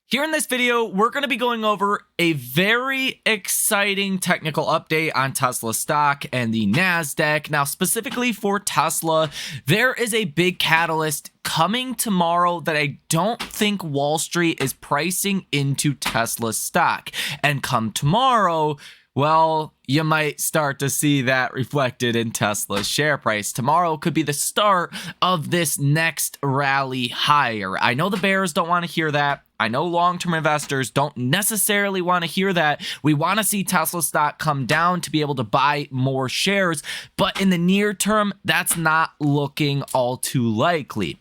Here in this video, we're going to be going over a very exciting technical update on Tesla stock and the NASDAQ. Now, specifically for Tesla, there is a big catalyst coming tomorrow that I don't think Wall Street is pricing into Tesla stock. And come tomorrow, well, you might start to see that reflected in Tesla's share price. Tomorrow could be the start of this next rally higher. I know the bears don't want to hear that. I know long-term investors don't necessarily want to hear that. We want to see Tesla stock come down to be able to buy more shares, but in the near term, that's not looking all too likely.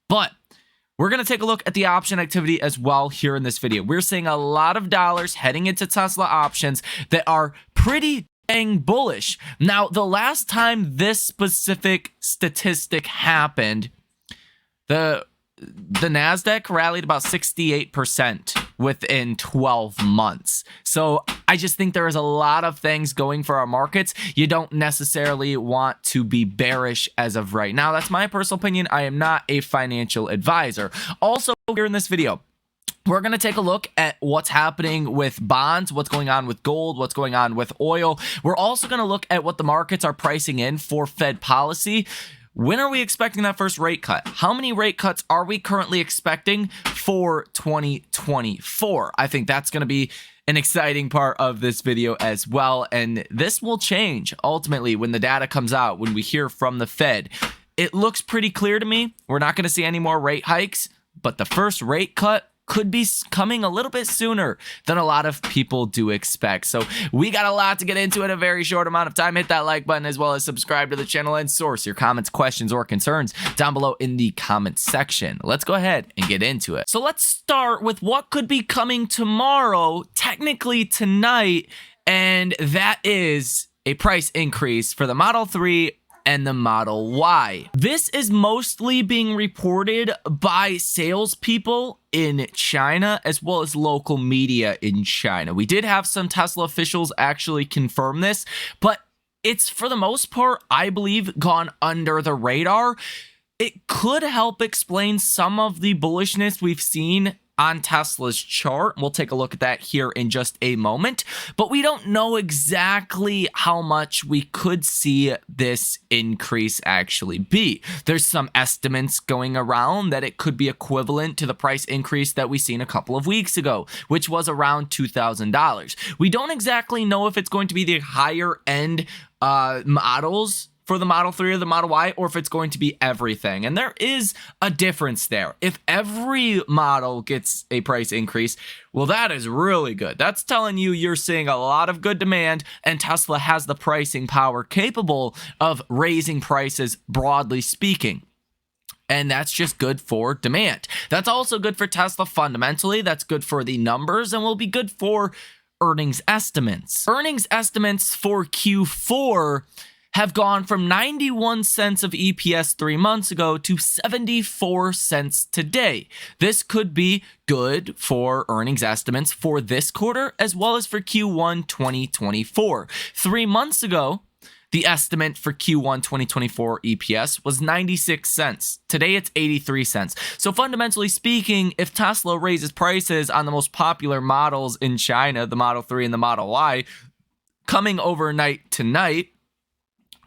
But we're going to take a look at the option activity as well here in this video. We're seeing a lot of dollars heading into Tesla options that are pretty dang bullish. Now, the last time this specific statistic happened, the NASDAQ rallied about 68% within 12 months. So I just think there is a lot of things going for our markets. You don't necessarily want to be bearish as of right now. That's my personal opinion. I am not a financial advisor. Also, here in this video, we're going to take a look at what's happening with bonds, what's going on with gold, what's going on with oil. We're also going to look at what the markets are pricing in for Fed policy. When are we expecting that first rate cut? How many rate cuts are we currently expecting for 2024? I think that's going to be an exciting part of this video as well. And this will change ultimately when the data comes out, when we hear from the Fed. It looks pretty clear to me. We're not going to see any more rate hikes, but the first rate cut could be coming a little bit sooner than a lot of people do expect. So we got a lot to get into in a very short amount of time. Hit that like button as well as subscribe to the channel and source your comments, questions, or concerns down below in the comments section. Let's go ahead and get into it. So let's start with what could be coming tomorrow, technically tonight, and that is a price increase for the Model 3 and the Model Y. This is mostly being reported by salespeople in China as well as local media in China. We did have some Tesla officials actually confirm this, but it's for the most part, I believe, gone under the radar. It could help explain some of the bullishness we've seen on Tesla's chart. We'll take a look at that here in just a moment, but we don't know exactly how much we could see this increase actually be. There's some estimates going around that it could be equivalent to the price increase that we seen a couple of weeks ago, which was around $2,000. We don't exactly know if it's going to be the higher end models for the Model 3 or the Model Y, or if it's going to be everything. And there is a difference there. If every model gets a price increase, well, that is really good. That's telling you you're seeing a lot of good demand, and Tesla has the pricing power capable of raising prices, broadly speaking. And that's just good for demand. That's also good for Tesla fundamentally. That's good for the numbers and will be good for earnings estimates. Earnings estimates for Q4 have gone from 91 cents of EPS 3 months ago to 74 cents today. This could be good for earnings estimates for this quarter as well as for Q1 2024. 3 months ago, the estimate for Q1 2024 EPS was 96 cents. Today, it's 83 cents. So fundamentally speaking, if Tesla raises prices on the most popular models in China, the Model 3 and the Model Y, coming overnight tonight,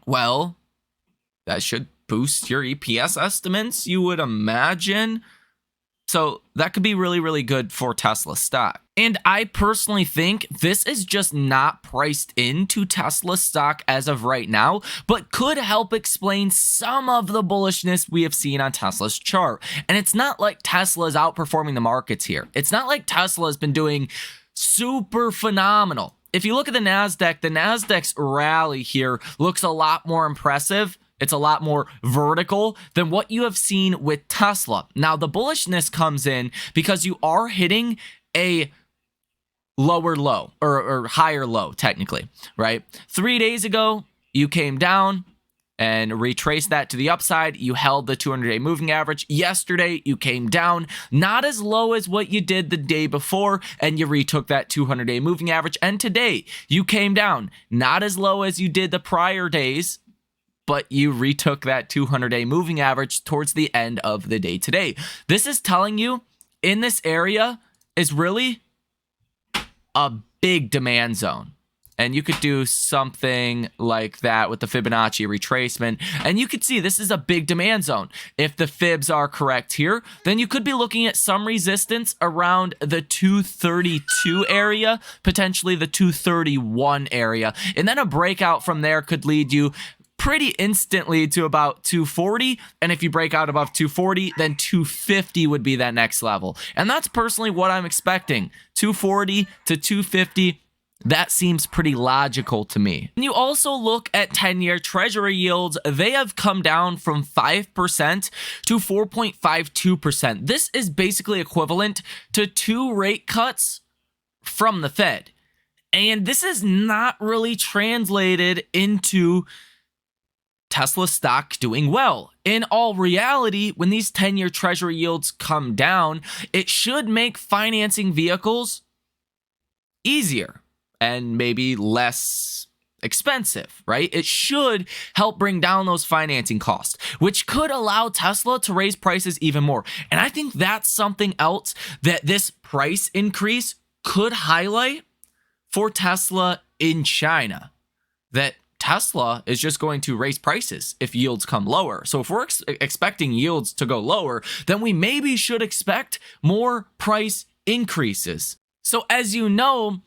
well, that should boost your EPS estimates, you would imagine. So that could be really, really good for Tesla stock. And I personally think this is just not priced into Tesla stock as of right now, but could help explain some of the bullishness we have seen on Tesla's chart. And it's not like Tesla is outperforming the markets here. It's not like Tesla has been doing super phenomenal. If you look at the NASDAQ's rally here looks a lot more impressive. It's a lot more vertical than what you have seen with Tesla. Now, the bullishness comes in because you are hitting a lower low or higher low, technically, right? 3 days ago, you came down and retrace that to the upside. You held the 200-day moving average. Yesterday, you came down, not as low as what you did the day before, and you retook that 200-day moving average. And today, you came down, not as low as you did the prior days, but you retook that 200-day moving average towards the end of the day today. This is telling you, in this area, is really a big demand zone. And you could do something like that with the Fibonacci retracement. And you could see this is a big demand zone. If the fibs are correct here, then you could be looking at some resistance around the 232 area, potentially the 231 area. And then a breakout from there could lead you pretty instantly to about 240. And if you break out above 240, then 250 would be that next level. And that's personally what I'm expecting. 240 to 250. That seems pretty logical to me. When you also look at 10-year treasury yields, they have come down from 5% to 4.52%. This is basically equivalent to 2 rate cuts from the Fed. And this is not really translated into Tesla stock doing well. In all reality, when these 10-year treasury yields come down, it should make financing vehicles easier and maybe less expensive, right? It should help bring down those financing costs, which could allow Tesla to raise prices even more. And I think that's something else that this price increase could highlight for Tesla in China, that Tesla is just going to raise prices if yields come lower. So if we're expecting yields to go lower, then we maybe should expect more price increases. So as you know,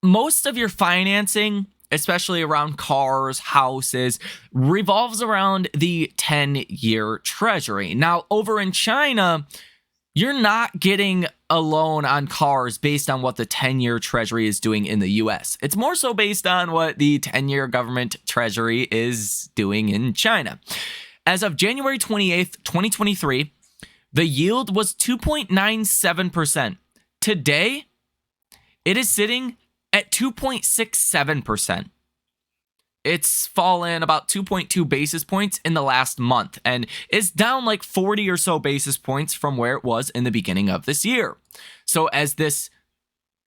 most of your financing, especially around cars, houses, revolves around the 10-year treasury. Now, over in China, you're not getting a loan on cars based on what the 10-year treasury is doing in the US. It's more so based on what the 10-year government treasury is doing in China. As of January 28th, 2023, the yield was 2.97%. Today, it is sitting at 2.67%. It's fallen about 2.2 basis points in the last month and is down like 40 or so basis points from where it was in the beginning of this year. So as this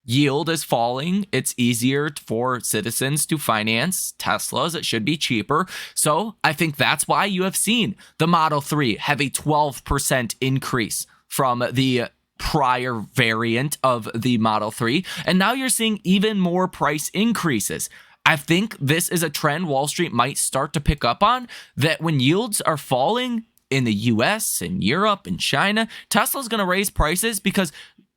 yield is falling, it's easier for citizens to finance Teslas. It should be cheaper. So I think that's why you have seen the Model 3 have a 12% increase from the prior variant of the Model 3. And now you're seeing even more price increases. I think this is a trend Wall Street might start to pick up on, that when yields are falling in the US and Europe and China, Tesla's going to raise prices because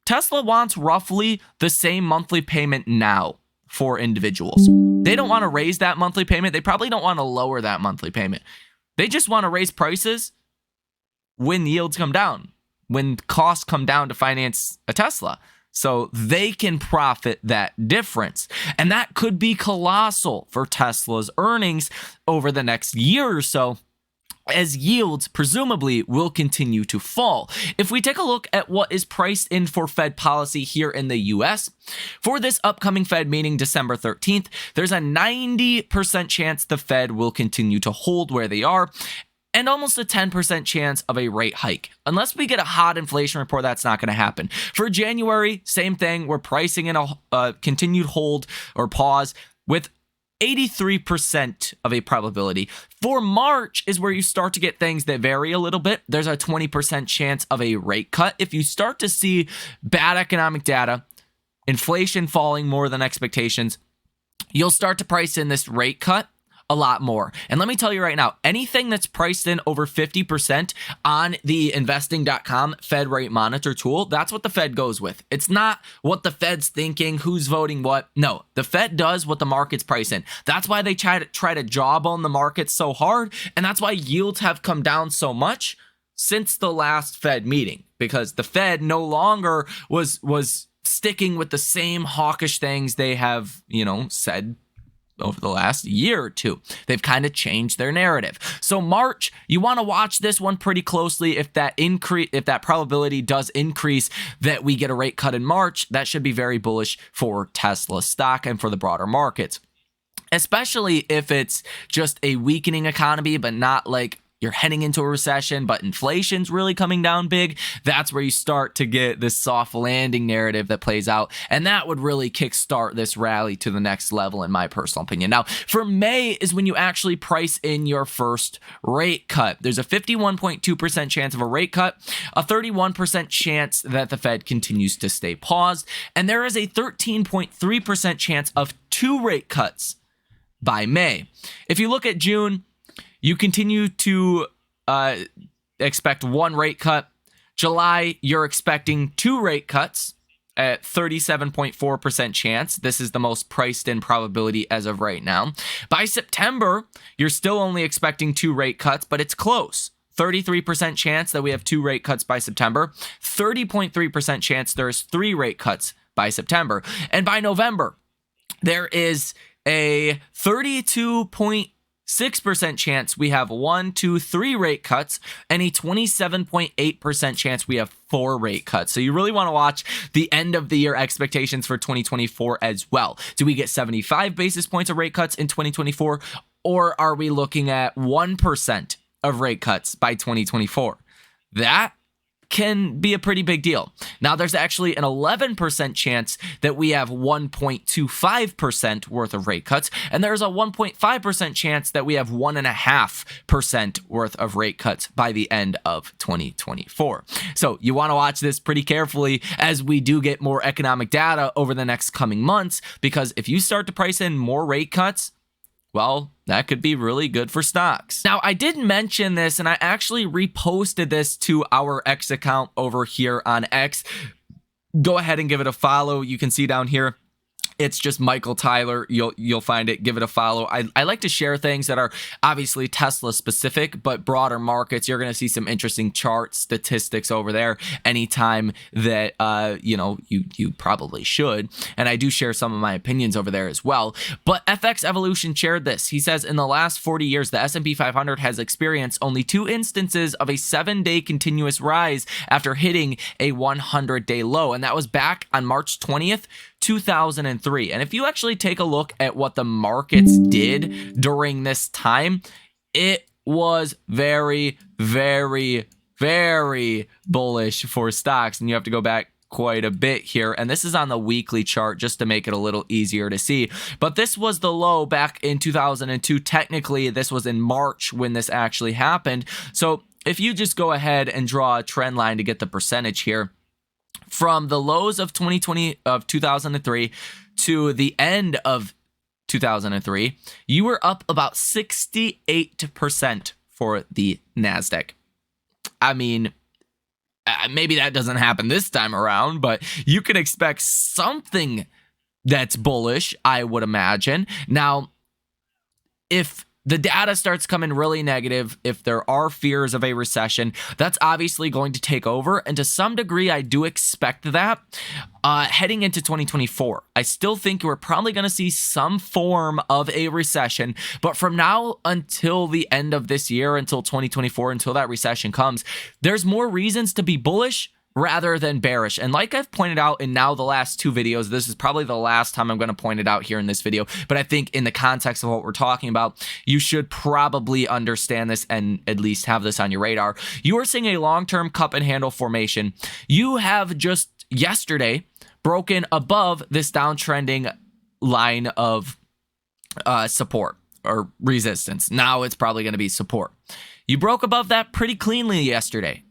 Tesla wants roughly the same monthly payment now for individuals. They don't want to raise that monthly payment. They probably don't want to lower that monthly payment. They just want to raise prices when yields come down, when costs come down to finance a Tesla, so they can profit that difference. And that could be colossal for Tesla's earnings over the next year or so, as yields presumably will continue to fall. If we take a look at what is priced in for Fed policy here in the US, for this upcoming Fed meeting December 13th, there's a 90% chance the Fed will continue to hold where they are, and almost a 10% chance of a rate hike. Unless we get a hot inflation report, that's not going to happen. For January, same thing. We're pricing in a continued hold or pause with 83% of a probability. For March is where you start to get things that vary a little bit. There's a 20% chance of a rate cut. If you start to see bad economic data, inflation falling more than expectations, you'll start to price in this rate cut a lot more. And let me tell you right now, anything that's priced in over 50% on the investing.com Fed rate monitor tool, that's what the Fed goes with. It's not what the Fed's thinking, who's voting what. No, the Fed does what the market's price in. That's why they try to jawbone the market so hard. And that's why yields have come down so much since the last Fed meeting, because the Fed no longer was sticking with the same hawkish things they have, said over the last year or two. They've kind of changed their narrative. So March, you want to watch this one pretty closely. If that probability does increase that we get a rate cut in March, that should be very bullish for Tesla stock and for the broader markets. Especially if it's just a weakening economy, but not like you're heading into a recession, but inflation's really coming down big, that's where you start to get this soft landing narrative that plays out. And that would really kickstart this rally to the next level, in my personal opinion. Now, for May is when you actually price in your first rate cut. There's a 51.2% chance of a rate cut, a 31% chance that the Fed continues to stay paused, and there is a 13.3% chance of 2 rate cuts by May. If you look at June, you continue to expect 1 rate cut. July, you're expecting 2 rate cuts at 37.4% chance. This is the most priced in probability as of right now. By September, you're still only expecting 2 rate cuts, but it's close. 33% chance that we have 2 rate cuts by September. 30.3% chance there's 3 rate cuts by September. And by November, there is a 32.6% chance we have 1, 2, 3 rate cuts, and a 27.8% chance we have 4 rate cuts. So you really want to watch the end of the year expectations for 2024 as well. Do we get 75 basis points of rate cuts in 2024, or are we looking at 1% of rate cuts by 2024? That can be a pretty big deal. Now, there's actually an 11% chance that we have 1.25% worth of rate cuts, and there's a 1.5% chance that we have 1.5% worth of rate cuts by the end of 2024. So you want to watch this pretty carefully as we do get more economic data over the next coming months, because if you start to price in more rate cuts, well, that could be really good for stocks. Now, I did mention this, and I actually reposted this to our X account over here on X. Go ahead and give it a follow. You can see down here, it's just Michael Tyler. You'll find it. Give it a follow. I like to share things that are obviously Tesla specific, but broader markets. You're going to see some interesting charts, statistics over there anytime that you probably should. And I do share some of my opinions over there as well. But FX Evolution shared this. He says, in the last 40 years, the S&P 500 has experienced only 2 instances of a 7-day continuous rise after hitting a 100-day low, and that was back on March 20th. 2003. And if you actually take a look at what the markets did during this time, it was very, very, very bullish for stocks. And you have to go back quite a bit here. And this is on the weekly chart just to make it a little easier to see. But this was the low back in 2002. Technically, this was in March when this actually happened. So if you just go ahead and draw a trend line to get the percentage here, from the lows of 2003 to the end of 2003, you were up about 68% for the NASDAQ. I mean, maybe that doesn't happen this time around, but you can expect something that's bullish, I would imagine. Now, if the data starts coming really negative, if there are fears of a recession, that's obviously going to take over. And to some degree, I do expect that heading into 2024. I still think we're probably going to see some form of a recession. But from now until the end of this year, until 2024, until that recession comes, there's more reasons to be bullish rather than bearish. And like I've pointed out in now the last 2 videos, this is probably the last time I'm going to point it out here in this video, but I think in the context of what we're talking about, you should probably understand this and at least have this on your radar. You are seeing a long-term cup and handle formation. You have just yesterday broken above this downtrending line of support or resistance. Now it's probably going to be support. You broke above that pretty cleanly yesterday,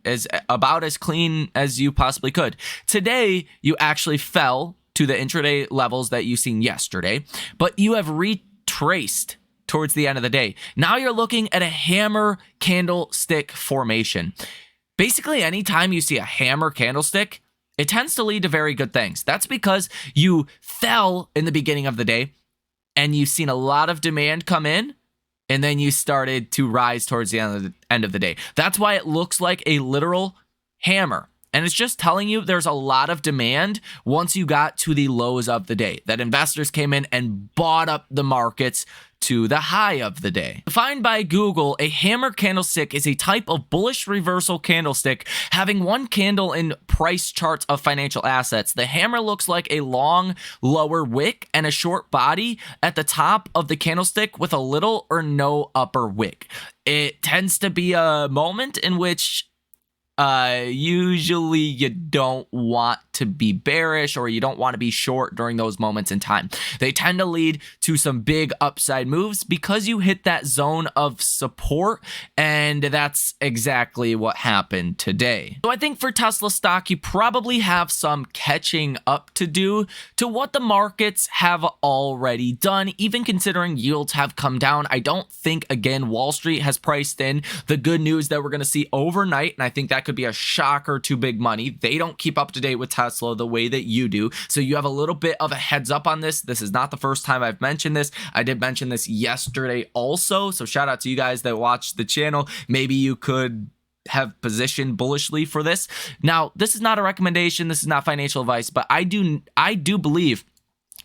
about as clean as you possibly could. Today, you actually fell to the intraday levels that you seen yesterday, but you have retraced towards the end of the day. Now you're looking at a hammer candlestick formation. Basically, anytime you see a hammer candlestick, it tends to lead to very good things. That's because you fell in the beginning of the day and you've seen a lot of demand come in, and then you started to rise towards the end of the day. That's why it looks like a literal hammer. And it's just telling you there's a lot of demand once you got to the lows of the day, that investors came in and bought up the markets to the high of the day. Defined by Google, a hammer candlestick is a type of bullish reversal candlestick having one candle in price charts of financial assets. The hammer looks like a long lower wick and a short body at the top of the candlestick with a little or no upper wick. It tends to be a moment in which usually you don't want to be bearish, or you don't want to be short during those moments in time. They tend to lead to some big upside moves because you hit that zone of support, and that's exactly what happened today. So I think for Tesla stock, you probably have some catching up to do to what the markets have already done, even considering yields have come down. I don't think, again, Wall Street has priced in the good news that we're going to see overnight, and I think that could be a shocker to big money. They don't keep up to date with Tesla the way that you do, so you have a little bit of a heads up on this. This is not the first time I've mentioned this. I did mention this yesterday also, so shout out to you guys that watched the channel. Maybe you could have positioned bullishly for this. Now, this is not a recommendation, this is not financial advice, but I do believe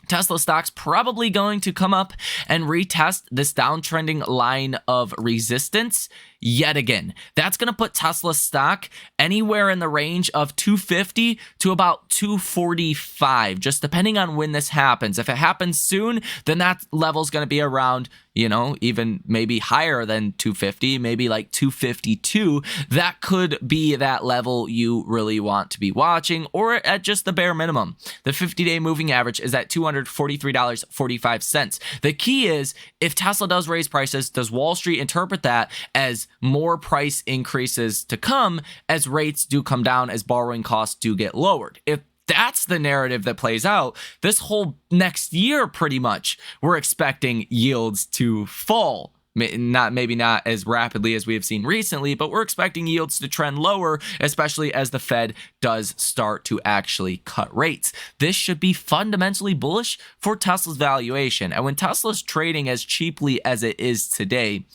Tesla stock's probably going to come up and retest this downtrending line of resistance yet again. That's going to put Tesla stock anywhere in the range of 250 to about 245, just depending on when this happens. If it happens soon, then that level is going to be around, even maybe higher than 250, maybe like 252. That could be that level you really want to be watching, or at just the bare minimum. The 50-day moving average is at $243.45. The key is, if Tesla does raise prices, does Wall Street interpret that as more price increases to come as rates do come down, as borrowing costs do get lowered? If that's the narrative that plays out, this whole next year, pretty much, we're expecting yields to fall. Maybe not as rapidly as we have seen recently, but we're expecting yields to trend lower, especially as the Fed does start to actually cut rates. This should be fundamentally bullish for Tesla's valuation. And when Tesla's trading as cheaply as it is today,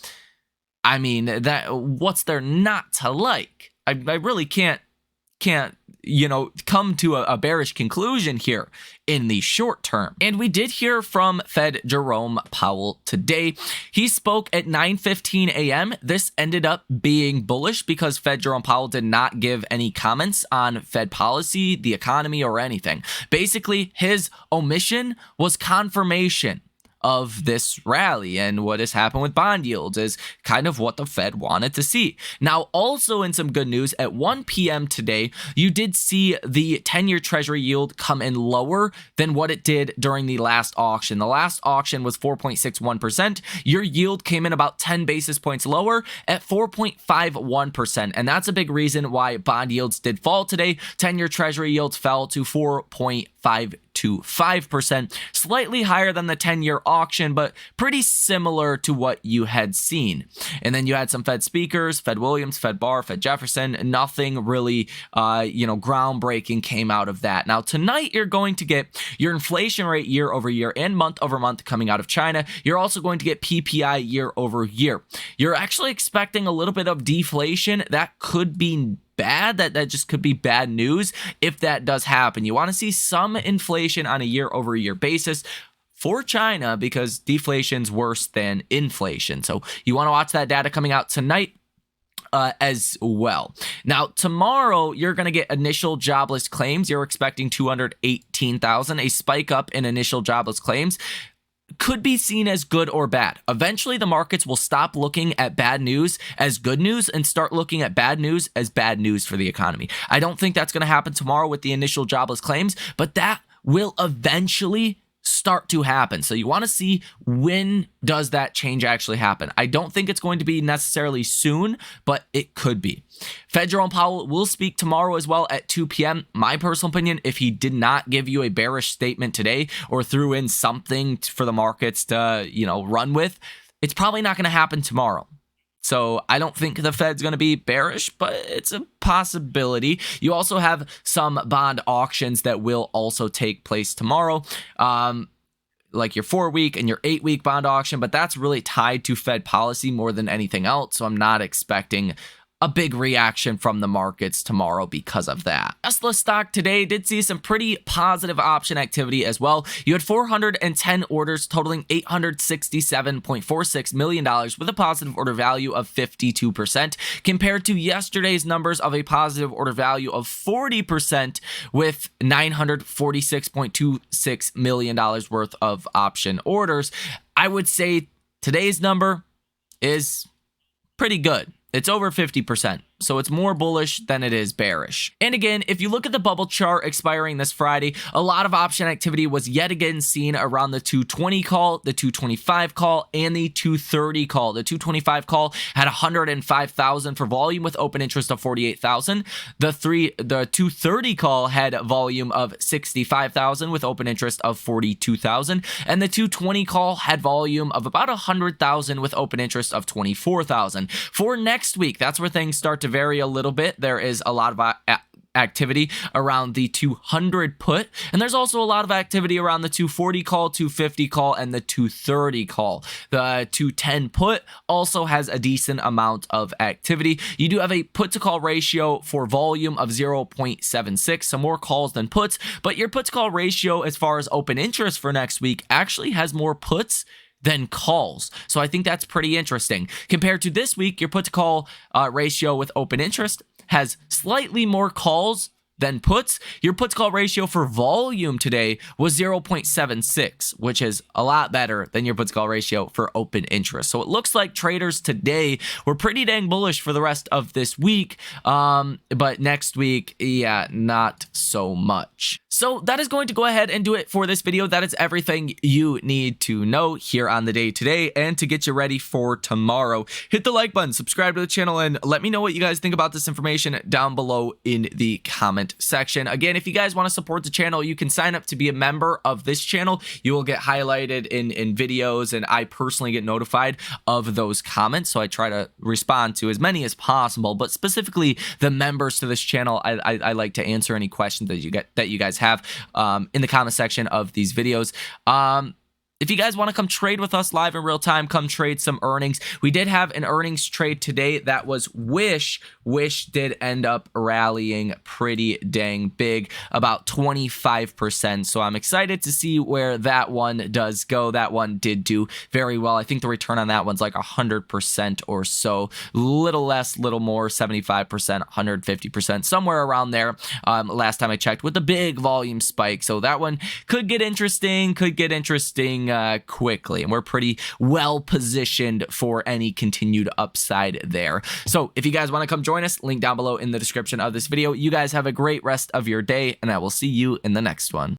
I mean, what's there not to like? I really can't come to a bearish conclusion here in the short term. And we did hear from Fed Jerome Powell today. He spoke at 9:15 a.m. This ended up being bullish because Fed Jerome Powell did not give any comments on Fed policy, the economy, or anything. Basically, his omission was confirmation of this rally, and what has happened with bond yields is kind of what the Fed wanted to see. Now, also in some good news, at 1 p.m. today, you did see the 10-year Treasury yield come in lower than what it did during the last auction. The last auction was 4.61%. Your yield came in about 10 basis points lower at 4.51%, and that's a big reason why bond yields did fall today. 10-year Treasury yields fell to 4.525%, slightly higher than the 10-year auction, but pretty similar to what you had seen. And then you had some Fed speakers, Fed Williams, Fed Barr, Fed Jefferson. Nothing really, groundbreaking came out of that. Now, tonight, you're going to get your inflation rate year over year and month over month coming out of China. You're also going to get PPI year over year. You're actually expecting a little bit of deflation. That could be bad. That just could be bad news if that does happen. You want to see some inflation on a year over year basis for China, because deflation's worse than inflation. So you want to watch that data coming out tonight as well. Now, tomorrow, you're going to get initial jobless claims. You're expecting 218,000, a spike up in initial jobless claims. Could be seen as good or bad. Eventually, the markets will stop looking at bad news as good news and start looking at bad news as bad news for the economy. I don't think that's going to happen tomorrow with the initial jobless claims, but that will eventually start to happen. So you want to see, when does that change actually happen? I don't think it's going to be necessarily soon, but it could be. Fed Jerome Powell will speak tomorrow as well at 2 p.m. My personal opinion, if he did not give you a bearish statement today or threw in something for the markets to, run with, it's probably not going to happen tomorrow. So I don't think the Fed's going to be bearish, but it's a possibility. You also have some bond auctions that will also take place tomorrow, like your 4-week and your 8-week bond auction, but that's really tied to Fed policy more than anything else. So I'm not expecting a big reaction from the markets tomorrow because of that. Tesla stock today did see some pretty positive option activity as well. You had 410 orders totaling $867.46 million with a positive order value of 52% compared to yesterday's numbers of a positive order value of 40% with $946.26 million worth of option orders. I would say today's number is pretty good. It's over 50%, so it's more bullish than it is bearish. And again, if you look at the bubble chart expiring this Friday, a lot of option activity was yet again seen around the 220 call, the 225 call, and the 230 call. The 225 call had 105,000 for volume with open interest of 48,000. The 230 call had volume of 65,000 with open interest of 42,000. And the 220 call had volume of about 100,000 with open interest of 24,000. For next week, that's where things start to vary a little bit. There is a lot of activity around the 200 put, and there's also a lot of activity around the 240 call, 250 call, and the 230 call. The 210 put also has a decent amount of activity. You do have a put to call ratio for volume of 0.76, so more calls than puts, but your put to call ratio as far as open interest for next week actually has more puts than calls. So I think that's pretty interesting. Compared to this week, your put to call ratio with open interest has slightly more calls than puts. Your put to call ratio for volume today was 0.76, which is a lot better than your put to call ratio for open interest. So it looks like traders today were pretty dang bullish for the rest of this week, but next week, yeah, not so much. So that is going to go ahead and do it for this video. That is everything you need to know here on the day today and to get you ready for tomorrow. Hit the like button, subscribe to the channel, and let me know what you guys think about this information down below in the comment section. Again, if you guys want to support the channel, you can sign up to be a member of this channel. You will get highlighted in videos, and I personally get notified of those comments, so I try to respond to as many as possible, but specifically the members to this channel, I like to answer any questions that you guys have in the comment section of these videos. If you guys want to come trade with us live in real time, come trade some earnings. We did have an earnings trade today that was Wish. Wish did end up rallying pretty dang big, about 25%. So I'm excited to see where that one does go. That one did do very well. I think the return on that one's like 100% or so. Little less, little more, 75%, 150%, somewhere around there. Last time I checked with the big volume spike. So that one could get interesting, quickly, and we're pretty well positioned for any continued upside there. So if you guys want to come join us, link down below in the description of this video. You guys have a great rest of your day, and I will see you in the next one.